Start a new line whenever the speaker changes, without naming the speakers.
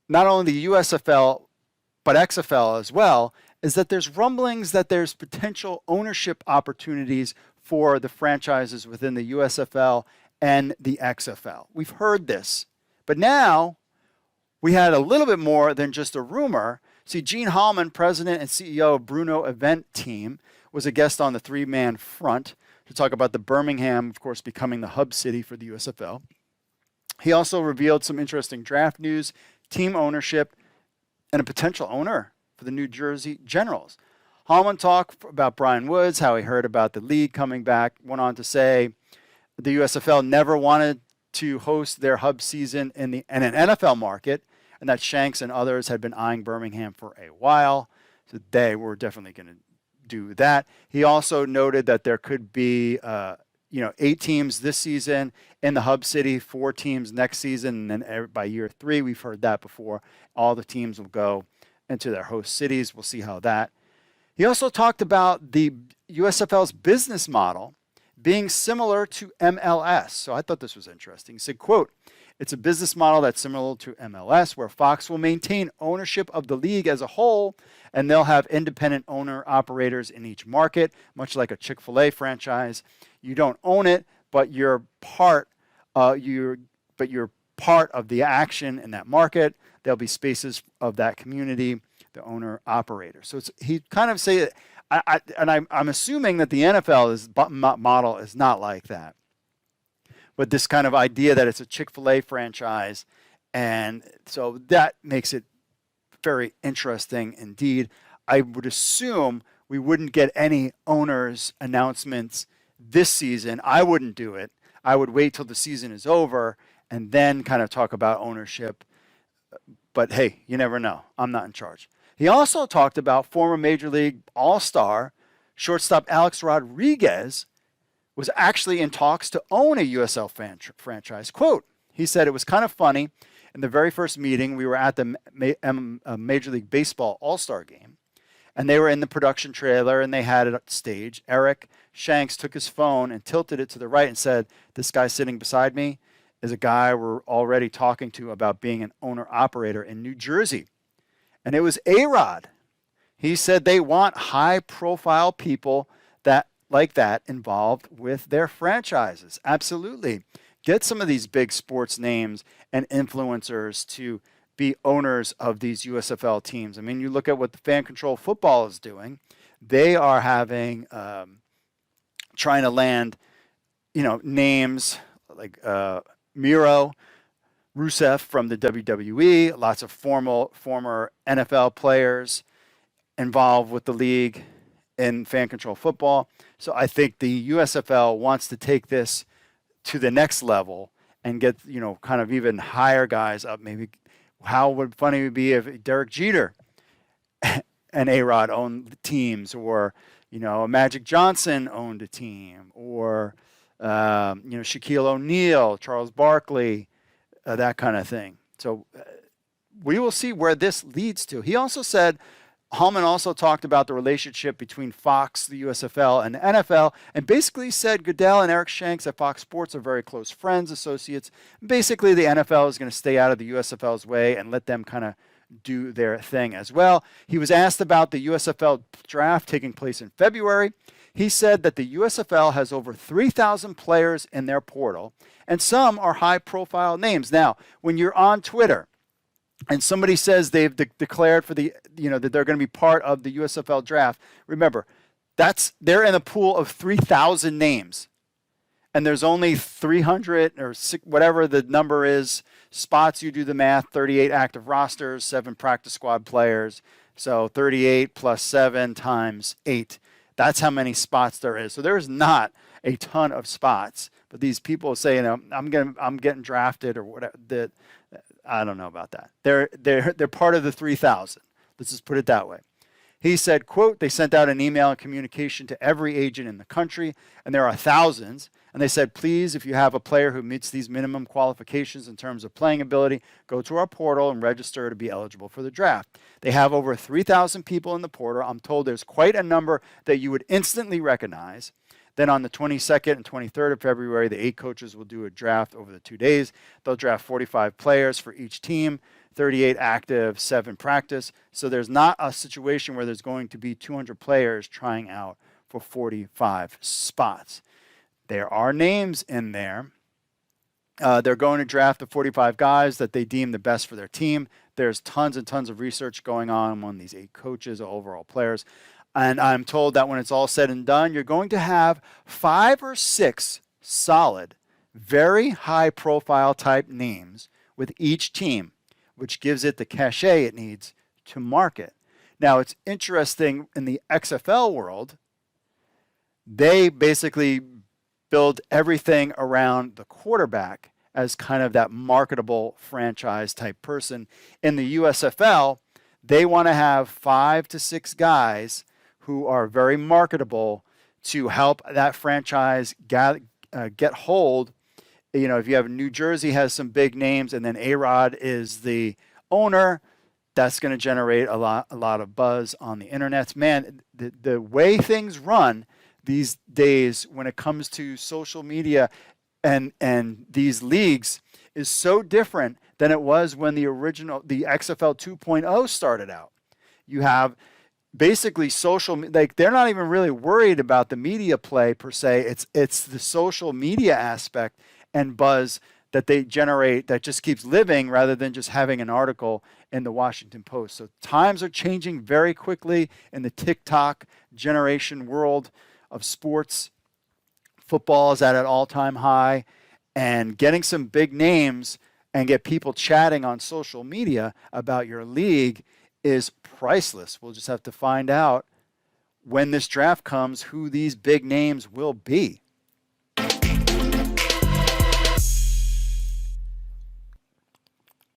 not only the USFL, but XFL as well, is that there's rumblings that there's potential ownership opportunities for the franchises within the USFL and the XFL. We've heard this, but now we had a little bit more than just a rumor. See, Gene Hallman, president and CEO of Bruno Event Team, was a guest on the three-man front to talk about the Birmingham, of course, becoming the hub city for the USFL. He also revealed some interesting draft news, team ownership, and a potential owner for the New Jersey Generals. Hallman talked about Brian Woods, how he heard about the league coming back, went on to say the USFL never wanted to host their hub season in an NFL market, and that Shanks and others had been eyeing Birmingham for a while. So they were definitely going to do that. He also noted that there could be 8 teams this season in the hub city, 4 teams next season, and then by year 3, we've heard that before, all the teams will go into their host cities. We'll see how that. He also talked about the USFL's business model being similar to MLS. So I thought this was interesting. He said, quote, "It's a business model that's similar to MLS, where Fox will maintain ownership of the league as a whole, and they'll have independent owner-operators in each market, much like a Chick-fil-A franchise. You don't own it, but you're part of the action in that market. There'll be spaces of that community, the owner-operator." So he kind of say, I'm assuming that the NFL's model is not like that. But this kind of idea that it's a Chick-fil-A franchise, and so that makes it very interesting indeed. I would assume we wouldn't get any owners' announcements this season. I wouldn't do it. I would wait till the season is over and then kind of talk about ownership. But hey, you never know. I'm not in charge. He also talked about former Major League All-Star shortstop Alex Rodriguez was actually in talks to own a USL franchise. Quote, he said, "It was kind of funny. In the very first meeting, we were at the Major League Baseball All-Star game, and they were in the production trailer, and they had it on stage. Eric Shanks took his phone and tilted it to the right and said, 'This guy sitting beside me is a guy we're already talking to about being an owner-operator in New Jersey.' And it was A-Rod. He said they want high-profile people like that involved with their franchises." Absolutely. Get some of these big sports names and influencers to be owners of these USFL teams. I mean, you look at what the Fan Control Football is doing. They are having, trying to land, names like Miro, Rusev from the WWE, lots of former NFL players involved with the league in Fan Control Football. So I think the USFL wants to take this to the next level and get, kind of even higher guys up. Maybe how funny it would be if Derek Jeter and A-Rod owned teams, or, Magic Johnson owned a team, or, Shaquille O'Neal, Charles Barkley, that kind of thing. So we will see where this leads to. He also said, Hallman also talked about the relationship between Fox, the USFL, and the NFL, and basically said Goodell and Eric Shanks at Fox Sports are very close friends, associates. Basically, the NFL is going to stay out of the USFL's way and let them kind of do their thing as well. He was asked about the USFL draft taking place in February. He said that the USFL has over 3,000 players in their portal, and some are high-profile names. Now, when you're on Twitter and somebody says they've declared for the, that they're going to be part of the USFL draft, remember, they're in a pool of 3,000 names, and there's only 300 or whatever the number is spots. You do the math: 38 active rosters, 7 practice squad players, so 38 plus 7 times 8. That's how many spots there is. So there's not a ton of spots, but these people say, I'm getting drafted or whatever. I don't know about that. They're part of the 3,000. Let's just put it that way. He said, quote, "They sent out an email and communication to every agent in the country, and there are thousands. And they said, please, if you have a player who meets these minimum qualifications in terms of playing ability, go to our portal and register to be eligible for the draft. They have over 3,000 people in the portal. I'm told there's quite a number that you would instantly recognize. Then on the 22nd and 23rd of February, the 8 coaches will do a draft over the 2 days. They'll draft 45 players for each team, 38 active, 7 practice. So there's not a situation where there's going to be 200 players trying out for 45 spots. There are names in there. They're going to draft the 45 guys that they deem the best for their team. There's tons and tons of research going on among these 8 coaches, overall players. And I'm told that when it's all said and done, you're going to have 5 or 6 solid, very high profile type names with each team, which gives it the cachet it needs to market. Now, it's interesting in the XFL world, they basically build everything around the quarterback as kind of that marketable franchise type person. In the USFL, they want to have 5 to 6 guys who are very marketable to help that franchise get hold. You know, if you have New Jersey has some big names and then A-Rod is the owner, that's going to generate a lot of buzz on the internet. Man, the way things run these days when it comes to social media and these leagues is so different than it was when the XFL 2.0 started out. You have basically they're not even really worried about the media play per se. It's the social media aspect and buzz that they generate that just keeps living rather than just having an article in the Washington Post. So times are changing very quickly in the TikTok generation world of sports. Football is at an all-time high, and getting some big names and get people chatting on social media about your league is priceless. We'll just have to find out when this draft comes who these big names will be.